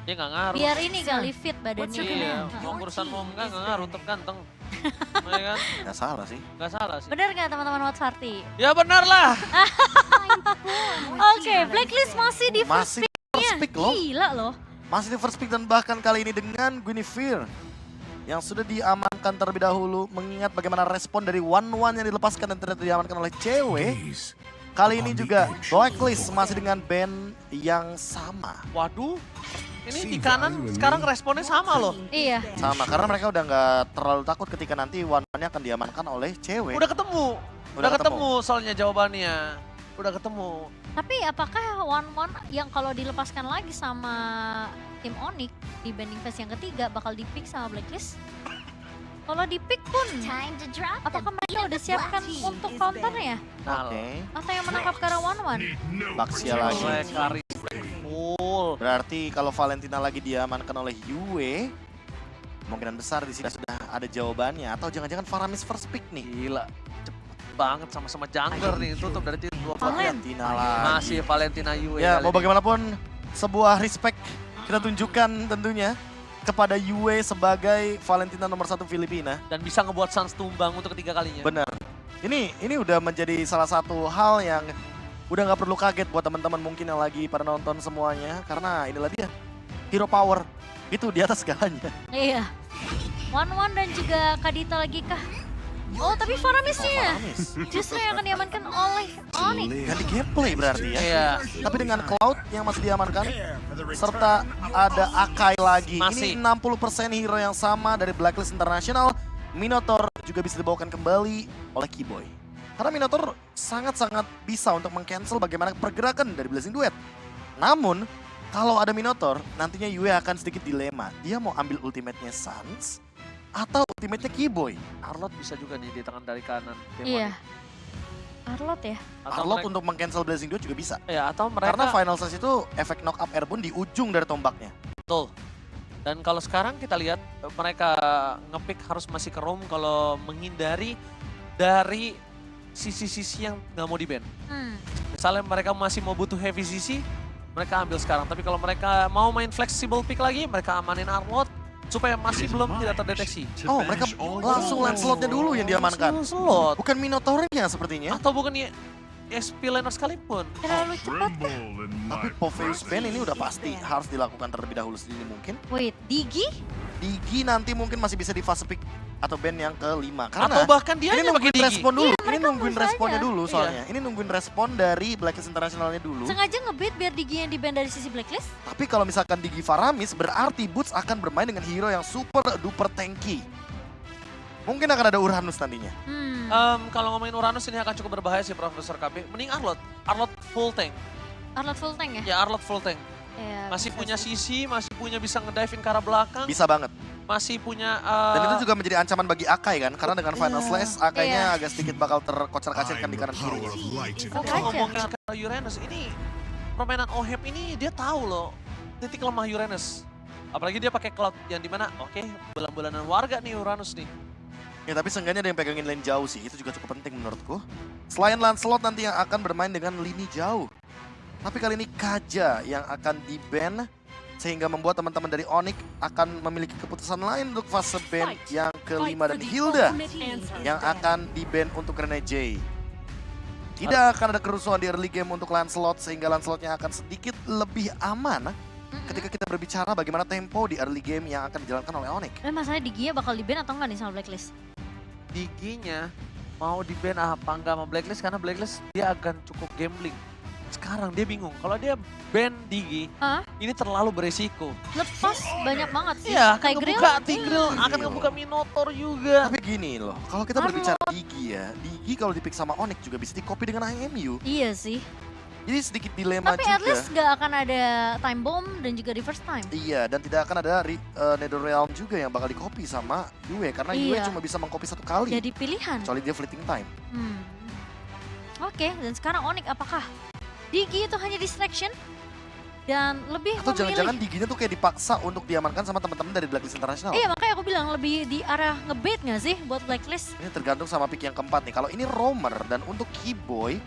Dia nggak ngaruh. Biar ini kali fit badannya. Iya, mau urusan mau enggak ngaruh, tetap ganteng. Ya kan? Gak salah sih. Gak salah sih. Bener nggak teman-teman Watch Party? Ya benar lah. Oke, Blacklist masih di first Masih first pick loh. Gila loh. Masih di first pick dan bahkan kali ini dengan Guinevere. Yang sudah diamankan terlebih dahulu. Mengingat bagaimana respon dari One yang dilepaskan dan ternyata diamankan oleh cewek. Kali ini juga Blacklist masih dengan band yang sama. Waduh. Ini di kanan sekarang responnya sama loh. Iya. Sama, karena mereka udah nggak terlalu takut ketika nanti One-nya akan diamankan oleh cewek. Udah ketemu. Udah ketemu soalnya jawabannya. Udah ketemu. Tapi apakah One yang kalau dilepaskan lagi sama tim Onyx di banding phase yang ketiga bakal di-pick sama Blacklist? Kalau di-pick pun, apakah mereka udah siapkan untuk counternya? Oke. Atau yang menangkap ke arah One? Baxia lagi. Kari full. Berarti kalau Valentina lagi diamankan oleh Yue, kemungkinan besar di sini sudah ada jawabannya. Atau jangan-jangan Faramis first pick nih. Gila. Cepet banget sama-sama jungler nih. Tutup dari tim 2 Valentina lagi. Masih Valentina Yue. Ya, mau bagaimanapun sebuah respect kita tunjukkan tentunya kepada Yue sebagai Valentina nomor 1 Filipina. Dan bisa ngebuat Suns tumbang untuk ketiga kalinya. Bener. Ini udah menjadi salah satu hal yang udah nggak perlu kaget buat teman-teman mungkin yang lagi pada nonton semuanya. Karena inilah dia, hero power. Itu di atas segalanya. Iya. One dan juga Kadita lagi kah? Oh, tapi Faramisnya justru yang akan diamankan oleh Onyx. Ganti gameplay berarti ya. Iya. Tapi dengan Cloud yang masih diamankan, serta ada Akai lagi. Masih. Ini 60% hero yang sama dari Blacklist International. Minotaur juga bisa dibawakan kembali oleh Keyboy. Karena Minotaur sangat-sangat bisa untuk meng-cancel bagaimana pergerakan dari Blazing Duet. Namun, kalau ada Minotaur, nantinya Yue akan sedikit dilema. Dia mau ambil ultimate-nya Suns atau ultimate-nya Keyboy. Arlot bisa juga nih di tangan dari kanan. tim Iya. Onyx. Arlot ya? Atau Arlot mereka- untuk meng-cancel Blazing Duet juga bisa. Ya, atau mereka Karena Final Sense itu efek knock up airborne di ujung dari tombaknya. betul. Dan kalau sekarang kita lihat mereka ngepick harus masih ke roam kalau menghindari dari sisi-sisi yang nggak mau di-ban. Misalnya mereka masih mau butuh heavy sisi, mereka ambil sekarang. Tapi kalau mereka mau main flexible pick lagi, mereka amanin Arlot supaya masih belum tidak terdeteksi. Oh, mereka langsung Lancelot-nya dulu yang diamankan. Slot. Bukan Minotaurnya sepertinya. Atau bukan SP laner sekalipun. Terlalu cepat kah? Tapi Popheus ban ini udah pasti harus dilakukan terlebih dahulu sendiri mungkin. Wait, Digi? Digi nanti mungkin masih bisa di fase pick atau ban yang kelima. Atau Karena bahkan dia ini aja pakai nungguin Digi. respon dulu. Iya, Ini mereka nungguin bisa responnya aja. dulu Iya. soalnya. Ini nungguin respon dari Blacklist Internationalnya dulu. Sengaja ngebait biar Digi yang di-ban dari sisi Blacklist? Tapi kalau misalkan Digi Faramis berarti Boots akan bermain dengan hero yang super duper tanky. Mungkin akan ada Uranus nantinya. Kalau ngomongin Uranus ini akan cukup berbahaya sih Profesor KB. Mending Arlot. Arlot full tank. Arlot full tank ya? Ya Arlot full tank. Iya, Masih bisa punya sih. sisi, masih punya bisa ngedivein ke arah belakang. Bisa banget. Masih punya... Dan itu juga menjadi ancaman bagi Akai kan. Karena dengan Final Iya. Slash Akainya Iya. agak sedikit bakal terkocar-kacirkan di kanan kirinya. Kok Kalau aja? ngomongin ke Uranus, ini permainan Oheb ini dia tahu loh titik lemah Uranus. Apalagi dia pakai cloud yang dimana, oke, bulan-bulanan warga nih Uranus nih. Ya tapi seenggaknya ada yang pegangin lane jauh sih, itu juga cukup penting menurutku. Selain Lancelot nanti yang akan bermain dengan lini jauh. Tapi kali ini Kaja yang akan di-ban, sehingga membuat teman-teman dari Onyx akan memiliki keputusan lain untuk fase ban yang kelima, dan Hilda yang akan di-ban untuk Rene J. Tidak akan ada kerusuhan di early game untuk Lancelot, sehingga Lancelotnya akan sedikit lebih aman ketika kita berbicara bagaimana tempo di early game yang akan dijalankan oleh Onyx. Masalahnya Digi-nya bakal di-ban atau enggak nih sama Blacklist? Diginya mau di-ban apa enggak sama Blacklist karena Blacklist dia akan cukup gambling. Sekarang dia bingung, kalau dia ban Digi, ini terlalu beresiko. Lepas banyak banget sih. Iya, akan Kayak ngebuka Grill. Tigreal, akan ngebuka Minotaur juga. Tapi gini loh, kalau kita berbicara Digi ya, Digi kalau di-pick sama Onyx juga bisa di-copy dengan IMU. Iya sih. Jadi sedikit dilema Tapi juga. at least gak akan ada time bomb dan juga reverse time. Iya, dan tidak akan ada Netherrealm juga yang bakal di-copy sama Yue. Karena Yue Iya. cuma bisa meng-copy satu kali. Jadi pilihan. Kecuali dia fleeting time. Oke, dan sekarang Onyx apakah Digi itu hanya distraction? Dan lebih Atau memilih. jangan-jangan Diginya tuh kayak dipaksa untuk diamankan sama teman-teman dari Blacklist International. Iya, makanya aku bilang lebih di arah ngebait gak sih buat Blacklist? Ini tergantung sama pick yang keempat nih. Kalau ini Roamer dan untuk Keyboy,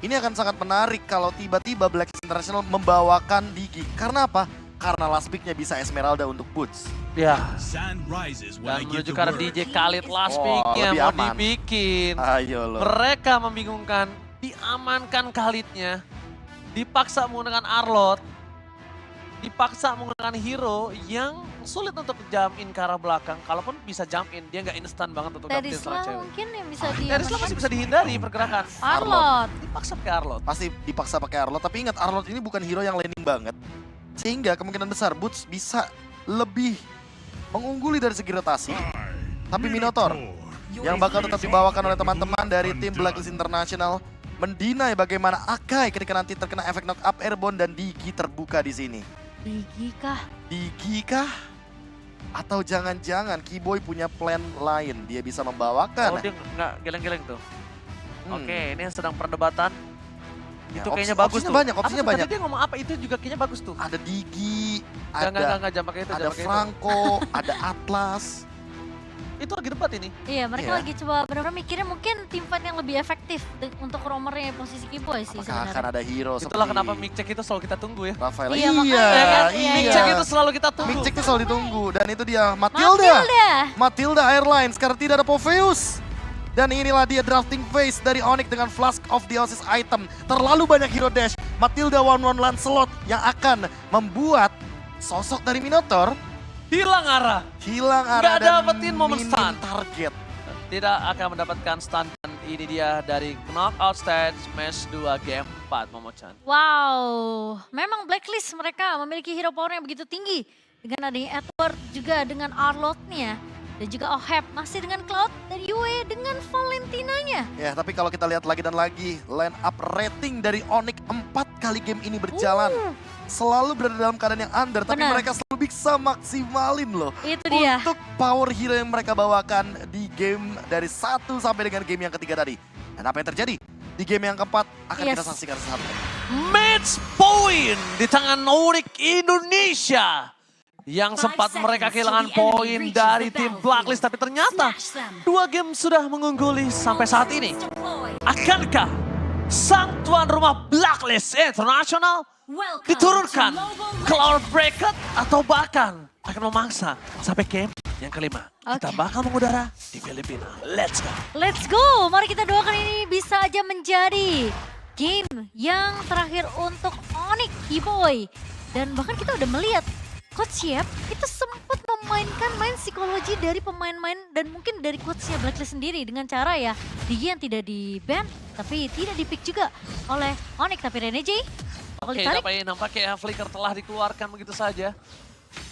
ini akan sangat menarik kalau tiba-tiba Blacklist International membawakan Digi. Karena apa? karena last pick-nya bisa Esmeralda untuk Boots. Ya. Sun rises when I Dan give menuju the ke arah word. DJ Khalid last Oh, pick-nya lebih mau aman. dibikin. Ayo lo. Mereka membingungkan, diamankan Khalidnya. Dipaksa menggunakan Arlot. Dipaksa menggunakan hero yang sulit untuk jump in ke arah belakang. Kalaupun bisa jump in, dia nggak instan banget untuk dapetin seorang Terisla cewek. mungkin yang bisa di... Terisla masih bisa dihindari pergerakan. Arlot. Dipaksa pakai Arlot. Pasti dipaksa pakai Arlot, tapi ingat Arlot ini bukan hero yang laning banget. Sehingga kemungkinan besar Boots bisa lebih mengungguli dari segi rotasi. Tapi Minotaur yang bakal tetap dibawakan oleh teman-teman dari tim Blacklist International mendinai bagaimana Akai ketika nanti terkena efek knock up airborne dan Digi terbuka di sini. Digi kah? Digi kah? Atau jangan-jangan Keyboy punya plan lain, dia bisa membawakan. Oh, dia nggak geleng-geleng tuh. Hmm. Oke, ini yang sedang perdebatan. Ya, Itu kayaknya opsi- bagus opsinya tuh. banyak, opsinya Apa tuh? banyak. Tadi dia ngomong apa? Itu juga kayaknya bagus tuh. Ada Digi, Enggak, jangan pakai itu, ada jangan pakai itu. Franco, ada Atlas. Itu lagi debat ini. Iya, mereka Iya. lagi coba benar-benar mikirnya mungkin tim fight yang lebih efektif untuk roamernya posisi Keyboy sih Apakah akan sebenarnya. ada hero Itulah seperti kenapa mic check itu selalu kita tunggu ya. Rafael? Iya, makanya, Ya kan? iya, Mic iya. check itu selalu kita tunggu. Mic check itu selalu ditunggu. Dan itu dia Matilda. Matilda Airlines karena tidak ada Poveus. Dan inilah dia drafting phase dari Onyx dengan Flask of Dionysus item. Terlalu banyak hero dash. Matilda 1-1 Lancelot yang akan membuat sosok dari Minotaur Hilang arah. hilang arah Nggak dan dapetin momen minim stun. target. Tidak akan mendapatkan stun. Dan ini dia dari knockout stage match 2 game 4 Momochan. Wow, memang Blacklist mereka memiliki hero power yang begitu tinggi. Dengan adanya Edward juga dengan Arlotnya. Dan juga Oheb masih dengan Cloud dan Yue dengan Valentinanya. Ya, tapi kalau kita lihat lagi dan lagi, line up rating dari Onyx 4 kali game ini berjalan. Selalu berada dalam keadaan yang under, tapi Benar. mereka selalu bisa maksimalin loh. Itu dia. Untuk power hero yang mereka bawakan di game dari 1 sampai dengan game yang ketiga tadi. Dan apa yang terjadi? Di game yang keempat akan kita Yes. saksikan sesaat lagi. Match point di tangan Onyx Indonesia. Yang sempat mereka kehilangan poin dari tim Blacklist. Tapi ternyata 2 game sudah mengungguli sampai saat ini. Akankah sang tuan rumah Blacklist International diturunkan ke lower bracket atau bahkan akan memangsa sampai game yang kelima. Kita Oke. bakal mengudara di Filipina. Let's go. Let's go, mari kita doakan ini bisa aja menjadi game yang terakhir untuk Onyx Keyboy. Dan bahkan kita udah melihat Coach Yep itu sempat memainkan main psikologi dari pemain-main dan mungkin dari coachnya Blacklist sendiri dengan cara ya Digi yang tidak di ban tapi tidak di pick juga oleh Onyx. Tapi Rene J bakal Oke, ditarik. nampaknya Flicker telah dikeluarkan begitu saja.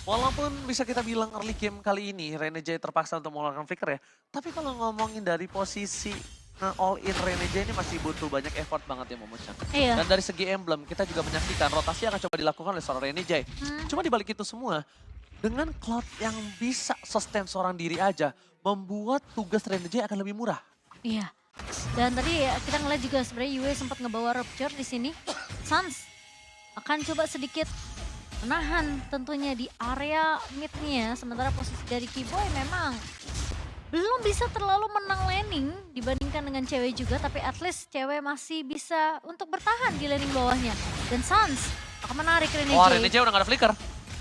Walaupun bisa kita bilang early game kali ini Rene J terpaksa untuk mengeluarkan Flicker ya. Tapi kalau ngomongin dari posisi all in Rene J ini masih butuh banyak effort banget ya Momochan. Iya. Dan dari segi emblem kita juga menyaksikan rotasi akan coba dilakukan oleh seorang Rene J. Cuma dibalik itu semua, dengan Cloud yang bisa sustain seorang diri aja, membuat tugas Rene J akan lebih murah. Iya. Dan tadi kita ngeliat juga sebenarnya Yue sempat ngebawa Rupture di sini. Suns akan coba sedikit menahan tentunya di area mid-nya. Sementara posisi dari Keyboy memang belum bisa terlalu menang laning dibandingkan dengan cewek juga. Tapi at least cewek masih bisa untuk bertahan di laning bawahnya. Dan Suns akan menarik Rene Wah, J. Rene J udah gak ada flicker.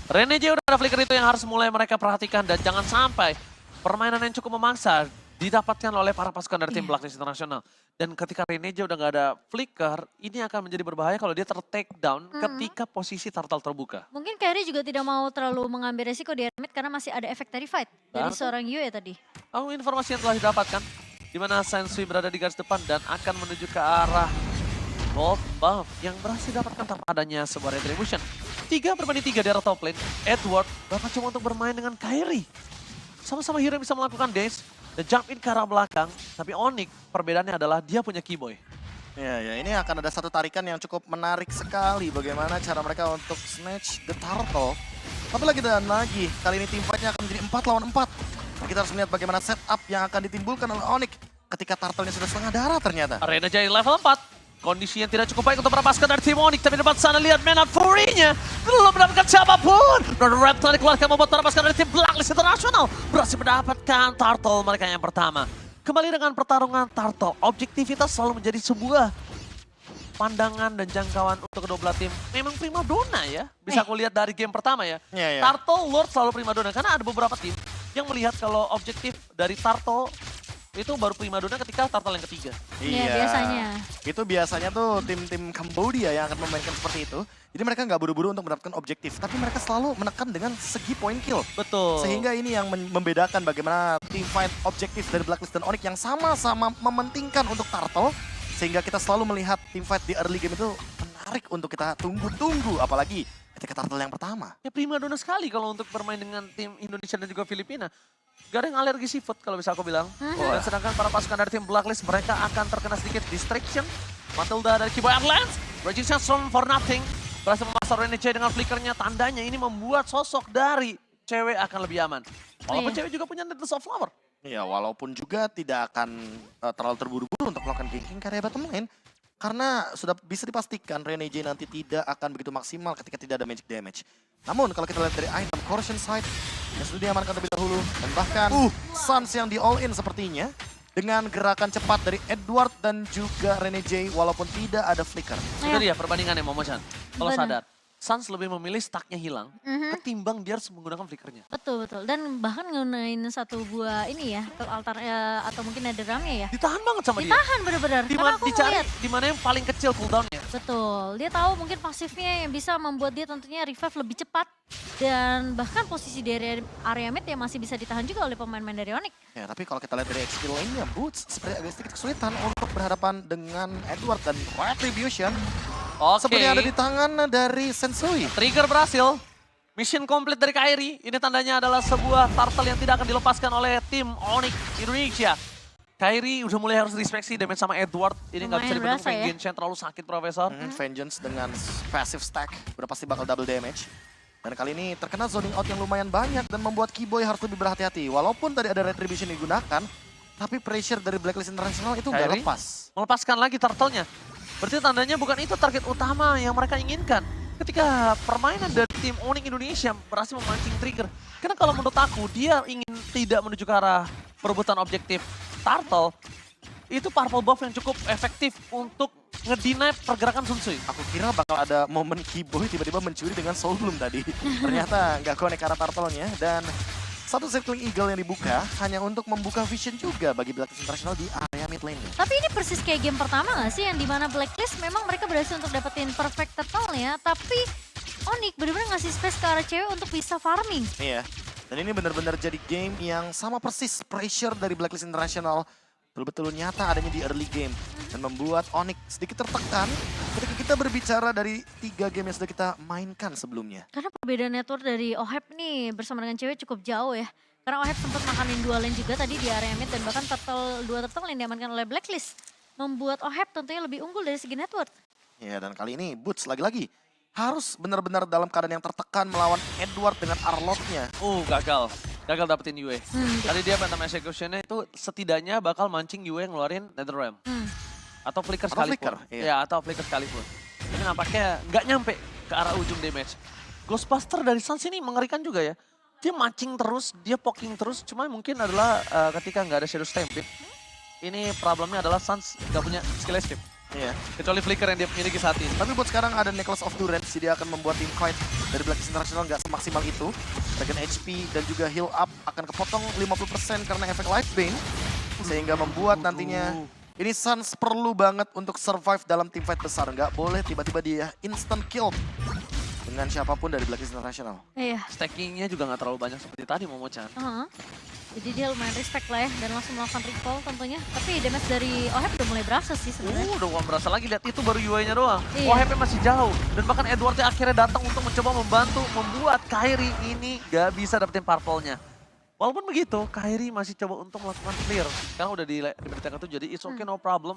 Rene J udah ada flicker, itu yang harus mulai mereka perhatikan. Dan jangan sampai permainan yang cukup memaksa didapatkan oleh para pasukan dari tim Iya. Blacklist International. Dan ketika Rene J udah gak ada flicker, ini akan menjadi berbahaya kalau dia ter-take down ketika posisi turtle terbuka. Mungkin Carry juga tidak mau terlalu mengambil resiko di area mid karena masih ada efek terrified dari Betul. seorang Yue tadi. Oh, informasi yang telah didapatkan, di mana Sensui berada di garis depan dan akan menuju ke arah Gold Buff yang berhasil didapatkan tanpa adanya sebuah retribution. 3-3 di arah top lane, Edward bahkan cuma untuk bermain dengan Kairi. Sama-sama hero yang bisa melakukan dash dan jump in ke arah belakang, tapi Onyx perbedaannya adalah dia punya Keyboy. Ya, ini akan ada satu tarikan yang cukup menarik sekali. Bagaimana cara mereka untuk snatch the turtle. Tapi lagi dan lagi, kali ini tim fight-nya akan menjadi 4 lawan 4. Nah, kita harus melihat bagaimana setup yang akan ditimbulkan oleh Onyx ketika turtle-nya sudah setengah darah ternyata. Arena Jaya level 4. Kondisi yang tidak cukup baik untuk para pasukan dari tim Onyx. Tapi depan sana lihat Man Up Fury-nya. Belum mendapatkan siapapun. Donald Rap telah dikeluarkan membuat para pasukan dari tim Blacklist International berhasil mendapatkan turtle mereka yang pertama. Kembali dengan pertarungan turtle. Objektivitas selalu menjadi sebuah pandangan dan jangkauan untuk kedua belah tim memang primadona ya. Bisa aku lihat dari game pertama ya. Iya, iya. Turtle Lord selalu primadona karena ada beberapa tim yang melihat kalau objektif dari Turtle itu baru primadona ketika Turtle yang ketiga. Iya, biasanya. Itu biasanya tuh tim-tim Cambodia yang akan memainkan seperti itu. Jadi mereka nggak buru-buru untuk mendapatkan objektif, tapi mereka selalu menekan dengan segi point kill. Betul. Sehingga ini yang membedakan bagaimana team fight objektif dari Blacklist dan Onyx yang sama-sama mementingkan untuk Turtle. Sehingga kita selalu melihat team fight di early game itu menarik untuk kita tunggu-tunggu. Apalagi ketika Turtle yang pertama. Ya primadona sekali kalau untuk bermain dengan tim Indonesia dan juga Filipina. Gak ada yang alergi seafood kalau bisa aku bilang. Dan sedangkan para pasukan dari tim Blacklist mereka akan terkena sedikit distraction. Matilda dari Kiboy Atlants, Regina Storm for nothing. Berhasil memasar Renee dengan flickernya, tandanya ini membuat sosok dari cewek akan lebih aman. Walaupun cewek juga punya Needles of Flower. Ya, walaupun juga tidak akan terlalu terburu-buru untuk melakukan ganking karya bottom lane. Karena sudah bisa dipastikan Renee J nanti tidak akan begitu maksimal ketika tidak ada magic damage. Namun kalau kita lihat dari item Corrosion Side yang sudah diamankan terlebih dahulu. Dan bahkan Suns yang di all in sepertinya. Dengan gerakan cepat dari Edward dan juga Renee J walaupun tidak ada flicker. Itu dia perbandingannya Momo-chan. Kalau Benar. sadar, Suns lebih memilih stacknya hilang ketimbang dia harus menggunakan flickernya. Betul, betul. Dan bahkan ngunain satu buah ini ya, ke altar atau mungkin ada drumnya ya. Ditahan banget sama dia. Ditahan bener-bener. Karena aku Dicari ngeliat. di mana yang paling kecil cooldownnya. Betul, dia tahu mungkin pasifnya yang bisa membuat dia tentunya revive lebih cepat. Dan bahkan posisi dari area mid yang masih bisa ditahan juga oleh pemain-pemain dari Onyx. Ya, tapi kalau kita lihat dari XP lane-nya, Boots seperti agak sedikit kesulitan untuk berhadapan dengan Edward dan Retribution. Oke. Seperti ada di tangan dari Sensui. Trigger berhasil. Mission complete dari Kairi. Ini tandanya adalah sebuah turtle yang tidak akan dilepaskan oleh tim Onyx Indonesia. Kairi udah mulai harus dispeksi damage sama Edward. Ini nggak bisa Lumayan dibendung, berasa ya. Vengeance terlalu sakit Profesor. Vengeance dengan passive stack udah pasti bakal double damage. Dan kali ini terkena zoning out yang lumayan banyak dan membuat Kiboy harus lebih berhati-hati. Walaupun tadi ada Retribution digunakan, tapi pressure dari Blacklist International itu nggak Kairi lepas. melepaskan lagi turtle-nya. Berarti tandanya bukan itu target utama yang mereka inginkan. Ketika permainan dari tim Onyx Indonesia berhasil memancing trigger. Karena kalau menurut aku, dia ingin tidak menuju ke arah perebutan objektif turtle. Itu purple buff yang cukup efektif untuk ngedeny pergerakan Sun Tzu. Aku kira bakal ada momen Kiboy tiba-tiba mencuri dengan Soul Bloom tadi. Ternyata nggak connect ke arah turtle-nya. Dan satu Circling Eagle yang dibuka hanya untuk membuka vision juga bagi Blacklist International di area mid lane-nya. Tapi ini persis kayak game pertama gak sih? Yang dimana Blacklist memang mereka berhasil untuk dapetin perfect turtle-nya. Tapi Onyx bener-bener ngasih space ke arah cewek untuk bisa farming. Iya. Dan ini benar-benar jadi game yang sama persis pressure dari Blacklist International. Betul-betul nyata adanya di early game. Dan membuat Onyx sedikit tertekan ketika kita berbicara dari 3 game yang sudah kita mainkan sebelumnya. Karena perbedaan network dari Ohep nih bersama dengan cewek cukup jauh ya. Karena Ohep sempat makanin 2 lane juga tadi di area mid dan bahkan dua turtle yang diamankan oleh Blacklist. Membuat Ohep tentunya lebih unggul dari segi network. Ya, dan kali ini Boots lagi-lagi harus benar-benar dalam keadaan yang tertekan melawan Edward dengan Arlott-nya. Gagal. Gagal dapetin Yue. Tadi dia Phantom Execution-nya itu setidaknya bakal mancing Yue ngeluarin Netherrealm. Atau Flicker Atau sekalipun. Flicker, iya. Ya, atau Flicker sekalipun. Tapi nampaknya nggak nyampe ke arah ujung damage. Ghostbuster dari Suns ini mengerikan juga ya. Dia mancing terus, dia poking terus. Cuma mungkin adalah ketika nggak ada Shadow Stampede. Ini problemnya adalah Suns nggak punya skill escape. Iya. Kecuali Flicker yang dia miliki saat ini. Tapi buat sekarang ada Necklace of Durance, jadi akan membuat team fight dari Blacklist International nggak semaksimal itu. Regen HP dan juga heal up akan kepotong 50% karena efek Life Bane. Sehingga membuat nantinya ini Suns perlu banget untuk survive dalam team fight besar. Nggak boleh tiba-tiba dia instant kill dengan siapapun dari Blacklist International. Iya. Stackingnya juga nggak terlalu banyak seperti tadi Momo-chan. Jadi dia lumayan respect lah ya dan langsung melakukan recall tentunya. Tapi damage dari Ohep udah mulai berasa sih sebenarnya. Udah gak berasa lagi, lihat itu baru UI-nya doang. Iya. HP masih jauh. Dan bahkan Edwardnya akhirnya datang untuk mencoba membantu membuat Kairi ini gak bisa dapetin purple-nya. Walaupun begitu, Kairi masih coba untuk melakukan clear. Karena udah diberitakan itu, jadi it's okay, no problem.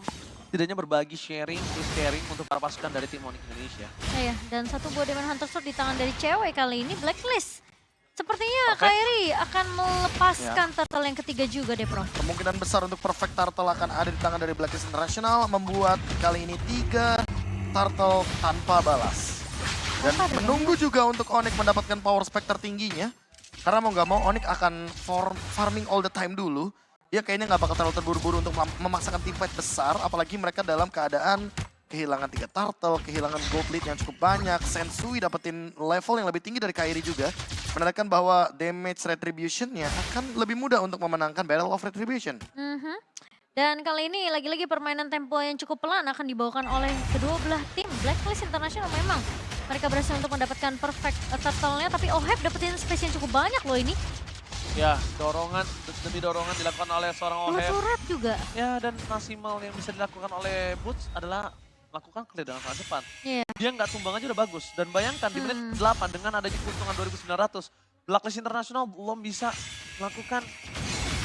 Tidaknya berbagi sharing, is caring untuk para pasukan dari tim Onyx Indonesia. Iya, dan satu buah Demon Hunter Sword di tangan dari cewek kali ini Blacklist. Sepertinya Kairi akan melepaskan turtle yang ketiga juga deh, Prof. Kemungkinan besar untuk perfect turtle akan ada di tangan dari Blacklist International, membuat kali ini 3 turtle tanpa balas. Dan menunggu juga untuk Onyx mendapatkan power spec tertingginya. Karena mau nggak mau Onyx akan farming all the time dulu. Dia kayaknya nggak bakal terlalu terburu-buru untuk memaksakan team fight besar, apalagi mereka dalam keadaan kehilangan 3 turtle, kehilangan gold lead yang cukup banyak. Sensui dapetin level yang lebih tinggi dari Kairi juga. Menandakan bahwa damage retribution-nya akan lebih mudah untuk memenangkan Battle of Retribution. Dan kali ini lagi-lagi permainan tempo yang cukup pelan akan dibawakan oleh kedua belah tim. Blacklist International memang mereka berhasil untuk mendapatkan perfect turtle-nya, tapi OHEB dapetin space yang cukup banyak loh ini. Ya, dorongan demi dorongan dilakukan oleh seorang OHEB. Turret juga. Ya, dan maksimal yang bisa dilakukan oleh Boots adalah melakukan clear dengan sangat cepat. Dia nggak tumbang aja udah bagus. Dan bayangkan di menit 8 dengan adanya keuntungan 2.900, Blacklist International belum bisa melakukan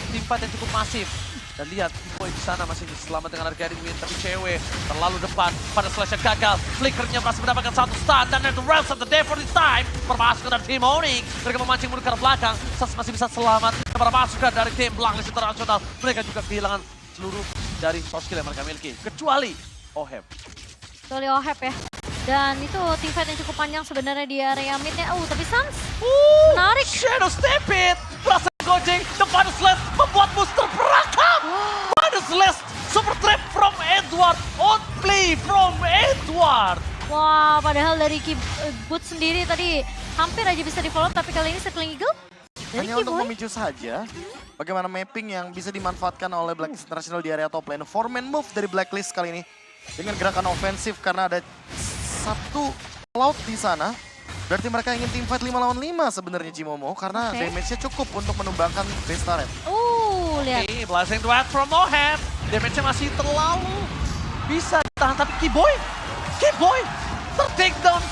team fight yang cukup masif. Dan lihat, Boy di sana masih selamat dengan harga win, tapi cewek terlalu depan pada slash yang gagal. Flickernya berhasil mendapatkan 1 stun, dan the rest of the day for this time berpasukan dari tim Onyx. Mereka memancing mundur ke belakang, Sas masih bisa selamat. Berpasukan dari tim Blacklist International, mereka juga kehilangan seluruh dari soft skill yang mereka miliki, kecuali OHEB. Kecuali OHEB ya. Dan itu team fight yang cukup panjang sebenarnya di area mid-nya. Tapi Sans menarik. Shadow Step It, berhasil gojeng, the final slash membuat booster berakam. Final slash, super trap from Edward, on play from Edward. Wah, padahal dari Boots sendiri tadi hampir aja bisa di follow, tapi kali ini Circling Eagle dari Hanya untuk Kiboy. memicu saja bagaimana mapping yang bisa dimanfaatkan oleh Blacklist International di area top lane. 4-man move dari Blacklist kali ini dengan gerakan ofensif karena ada 1 cloud di sana. Berarti mereka ingin team fight 5 lawan 5 sebenarnya Jimomo karena damage-nya cukup untuk menumbangkan base turret. Lihat. Oke, blessing duet from OHEB. Damage-nya masih terlalu bisa ditahan, tapi Kiboy ter-take down.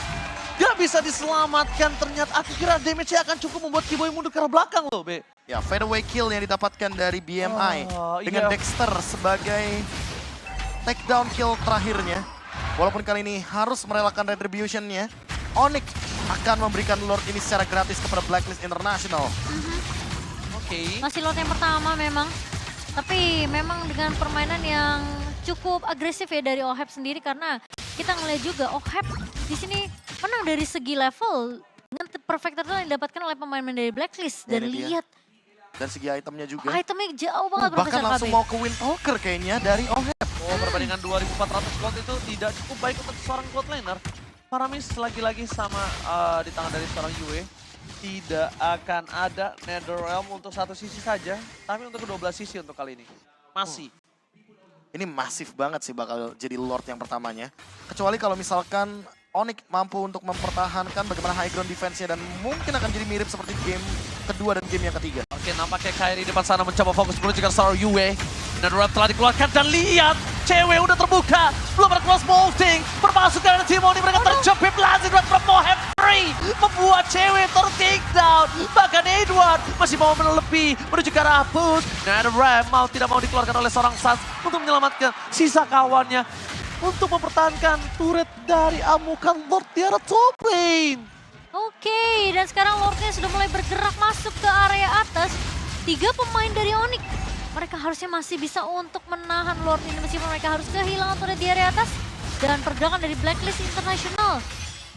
Gak bisa diselamatkan, ternyata aku kira damage-nya akan cukup membuat Kiboy mundur ke arah belakang loh, Be. Ya, fadeaway kill yang didapatkan dari BMI dengan Dexter sebagai takedown kill terakhirnya. Walaupun kali ini harus merelakan retribution-nya, Onyx akan memberikan Lord ini secara gratis kepada Blacklist International. Oke. Masih lot yang pertama memang. Tapi memang dengan permainan yang cukup agresif ya dari OHEB sendiri karena kita ngeliat juga OHEB di sini menang dari segi level dengan perfect turtle yang didapatkan oleh pemain-pemain dari Blacklist. Dan lihat. Dan segi itemnya juga. Itemnya jauh banget bahkan langsung mau ke Windtalker kayaknya dari OHEB. Perbandingan 2.400 gold itu tidak cukup baik untuk seorang gold laner. Paramis lagi-lagi sama di tangan dari seorang Yue. Tidak akan ada Netherrealm untuk satu sisi saja, tapi untuk kedua belah sisi untuk kali ini. Masih. Ini masif banget sih bakal jadi Lord yang pertamanya. Kecuali kalau misalkan Onyx mampu untuk mempertahankan bagaimana high ground defense-nya dan mungkin akan jadi mirip seperti game kedua dan game yang ketiga. Oke, nampaknya Kairi di depan sana mencoba fokus menuju seorang Yue. Netherrealm telah dikeluarkan dan lihat, cewek udah terbuka. Belum ada cross bolting, bermasuk dari tim Onyx, mereka terjepit lazim dan OHEB free. Membuat cewek ter-take down. Bahkan Edward masih mau melebih menuju ke arah boost. Netherrealm tidak mau dikeluarkan oleh seorang Sans untuk menyelamatkan sisa kawannya. Untuk mempertahankan turret dari amukan Lord di arah top lane. Oke, dan sekarang Lordnya sudah mulai bergerak masuk ke area atas. 3 pemain dari Onyx. Mereka harusnya masih bisa untuk menahan Lord ini meskipun mereka harus kehilangan turret di area atas. Dan pergerakan dari Blacklist International.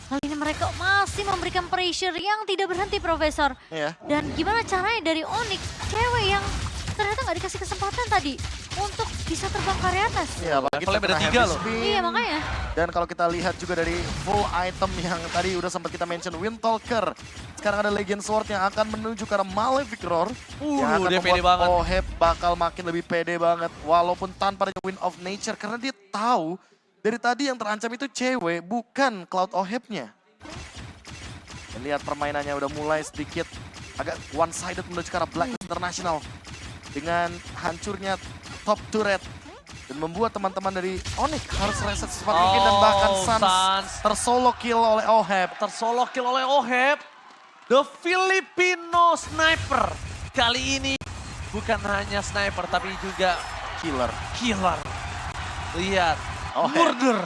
Kali ini mereka masih memberikan pressure yang tidak berhenti, Profesor. Dan gimana caranya dari Onyx, cewek yang ternyata nggak dikasih kesempatan tadi untuk bisa terbang ke area atas. Iya, apalagi ada 3 loh. Iya, makanya. Dan kalau kita lihat juga dari full item yang tadi udah sempat kita mention, Windtalker. Sekarang ada Legion Sword yang akan menuju ke arah Malefic Roar. Yang akan dia pede membuat banget. OHEB bakal makin lebih pede banget. Walaupun tanpa ada Wind of Nature. Karena dia tahu dari tadi yang terancam itu cewek, bukan Cloud OHEB-nya. Dan lihat permainannya udah mulai sedikit agak one-sided menuju ke arah Blacklist International. Dengan hancurnya top turret. Dan membuat teman-teman dari Onyx harus reset secepat mungkin. Dan bahkan Sans tersolo kill oleh OHEB. Tersolo kill oleh OHEB. The Filipino Sniper. Kali ini bukan hanya sniper tapi juga Killer. Lihat, OHEB. murder.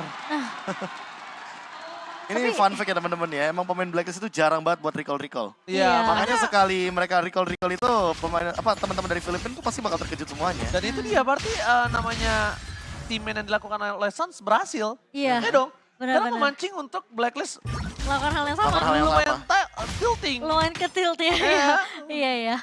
Ini fun fact ya teman-teman ya, emang pemain Blacklist itu jarang banget buat recall-recall. Iya, Makanya sekali mereka recall-recall itu pemain teman-teman dari Filipina itu pasti bakal terkejut semuanya. Dan itu dia berarti namanya teammain yang dilakukan oleh Sans berhasil. Iya. Ya dong. Karena Benar-benar. memancing untuk Blacklist Melakukan hal yang sama. Melakukan hal yang lumayan tilting. Lumayan ke tilt ya. Iya. Iya ya.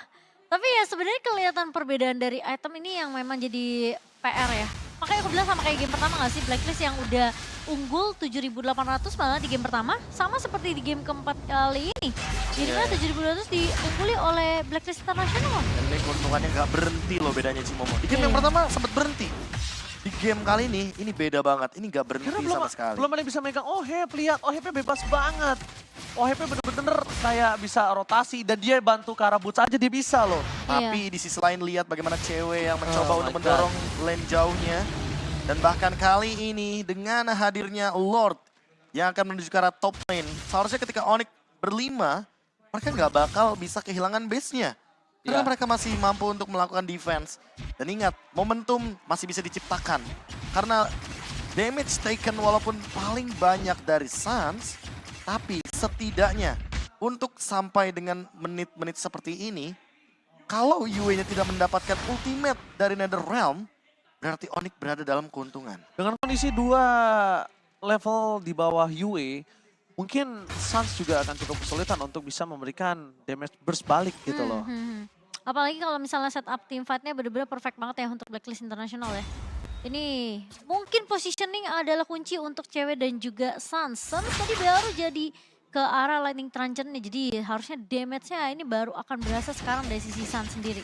Tapi ya sebenarnya kelihatan perbedaan dari item ini yang memang jadi PR ya. Makanya aku bilang sama kayak game pertama gak sih, Blacklist yang udah unggul 7.800 malah di game pertama. Sama seperti di game keempat kali ini. Di mana 7.200 diungguli oleh Blacklist International. Dan ini keuntungannya nggak berhenti loh bedanya Cimomo. Di game yang pertama sempat berhenti. Di game kali ini beda banget. Ini nggak berhenti sama sekali. Belum ada yang bisa megang Ohep, lihat Ohepnya bebas banget. Ohepnya bener-bener kayak bisa rotasi dan dia bantu Karabuts aja dia bisa loh. Tapi di sisi lain lihat bagaimana cewek yang mencoba Oh untuk my mendorong lane jauhnya. Dan bahkan kali ini dengan hadirnya Lord yang akan menuju ke arah top lane. Seharusnya ketika Onyx berlima, mereka nggak bakal bisa kehilangan base-nya. Karena mereka masih mampu untuk melakukan defense. Dan ingat, momentum masih bisa diciptakan. Karena damage taken walaupun paling banyak dari Suns, tapi setidaknya untuk sampai dengan menit-menit seperti ini, kalau Yue-nya tidak mendapatkan ultimate dari NetherRealm, berarti Onyx berada dalam keuntungan. Dengan kondisi 2 level di bawah Yue, mungkin Suns juga akan cukup kesulitan untuk bisa memberikan damage burst balik gitu loh. Apalagi kalau misalnya setup team fight-nya bener-bener perfect banget ya untuk Blacklist International ya. Ini mungkin positioning adalah kunci untuk cewek dan juga Suns. Suns tadi baru jadi ke arah Lightning Truncheon nih, jadi harusnya damage-nya ini baru akan berasa sekarang dari sisi Suns sendiri.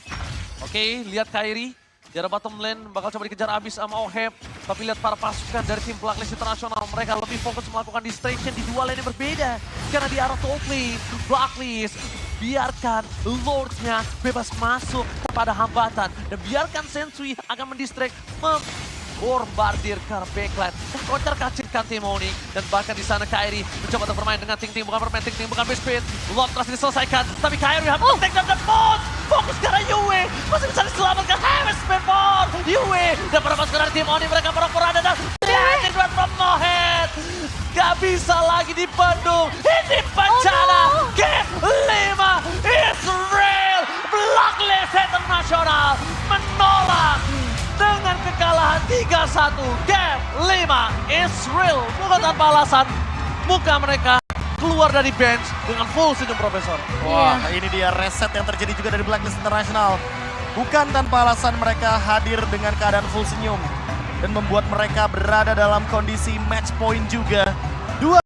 Oke, lihat Kairi. Di arah bottom lane bakal coba dikejar abis sama Ohep. Tapi lihat para pasukan dari tim Blacklist International. Mereka lebih fokus melakukan distraction di dua lane yang berbeda. Karena di arah top lane, Blacklist biarkan Lord-nya bebas masuk kepada hambatan. Dan biarkan Sensui akan mendistract, bombardir ke backline, kocar kacirkan tim Onyx. Dan bahkan di sana Kairi mencoba untuk bermain dengan Ting Ting, bukan bermain Ting Ting, bukan Biscuit. Lord berhasil diselesaikan, tapi Kairi harus take down dan fokus ke arah Yue, masih bisa diselamatkan. Harus spin for Yue, dan para pasukan dari tim Onyx mereka pura-pura ada dan dari from Mohead. Gak bisa lagi dibendung, ini bencana. Game 5 Israel Blacklist International menolak dengan kekalahan 3-1. Game 5 Israel. Bukan tanpa alasan, muka mereka keluar dari bench dengan full senyum Profesor. Wah, ini dia reset yang terjadi juga dari Blacklist International. Bukan tanpa alasan mereka hadir dengan keadaan full senyum. Dan membuat mereka berada dalam kondisi match point juga.